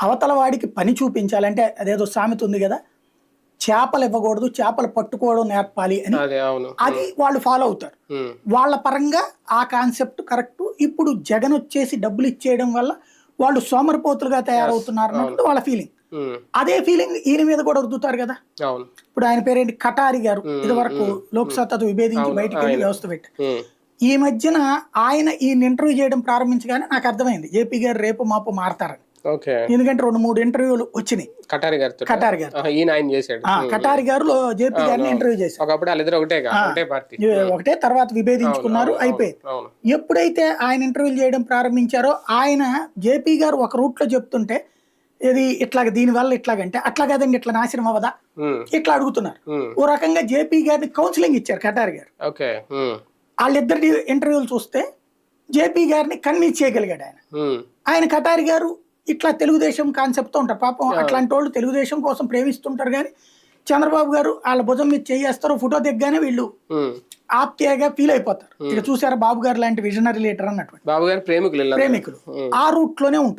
అవతల వాడికి పని చూపించాలంటే అదేదో సామెత ఉంది కదా, చేపలు ఇవ్వకూడదు చేపలు పట్టుకోవడం నేర్పాలి అని. అది వాళ్ళు ఫాలో అవుతారు వాళ్ళ పరంగా. ఆ కాన్సెప్ట్ కరెక్ట్. ఇప్పుడు జగన్ వచ్చేసి డబ్బులు ఇచ్చేయడం వల్ల వాళ్ళు సోమరిపోతులుగా తయారవుతున్నారు అన్నట్టు వాళ్ళ ఫీలింగ్. అదే ఫీలింగ్ ఈయన మీద కూడా రుద్దుతారు కదా. ఇప్పుడు ఆయన పేరేంటి, కటారి గారు, ఇది వరకు లోక్సత్తతో విభేదించి బయటికి వెళ్ళి వ్యవస్థ పెట్టారు. ఈ మధ్యన ఆయన ఈయన ఇంటర్వ్యూ చేయడం ప్రారంభించగానే నాకు అర్థమైంది జేపీ గారు రేపు మాపు మారతారని. ఎందుకంటే 2-3 ఇంటర్వ్యూలు వచ్చినాయి కటారి గారు. కటారి గారు జేపీ గారిని ఇంటర్వ్యూ చేశారు. ఒకటే, తర్వాత విభేదించుకున్నారు, అయిపోయింది. ఎప్పుడైతే ఆయన ఇంటర్వ్యూలు చేయడం ప్రారంభించారో ఆయన జేపీ గారు ఒక రూట్ లో చెప్తుంటే ఇది ఇట్లాగ దీనివల్ల ఇట్లాగంటే అట్లా కదండి ఇట్లా నాశనం అవ్వదా ఇట్లా అడుగుతున్నారు. ఓ రకంగా జేపీ గారిని కౌన్సిలింగ్ ఇచ్చారు కటారి గారు. వాళ్ళిద్దరి ఇంటర్వ్యూలు చూస్తే జేపీ గారిని కన్విన్స్ చేయగలిగాడు ఆయన. కటారి గారు ఇట్లా తెలుగుదేశం కాన్సెప్ట్తో ఉంటారు పాపం. అట్లాంటి వాళ్ళు తెలుగుదేశం కోసం ప్రేమిస్తుంటారు కానీ చంద్రబాబు గారు వాళ్ళ భుజం మీద చేయేస్తారు, ఫోటో దిగ్గానే వీళ్ళు ఆప్యాయగా ఫీల్ అయిపోతారు. ఇక చూసారా బాబు గారు లాంటి విజనరీ లీడర్ అన్నటువంటి ప్రేమికులు ఆ రూట్ లోనే ఉంటుంది.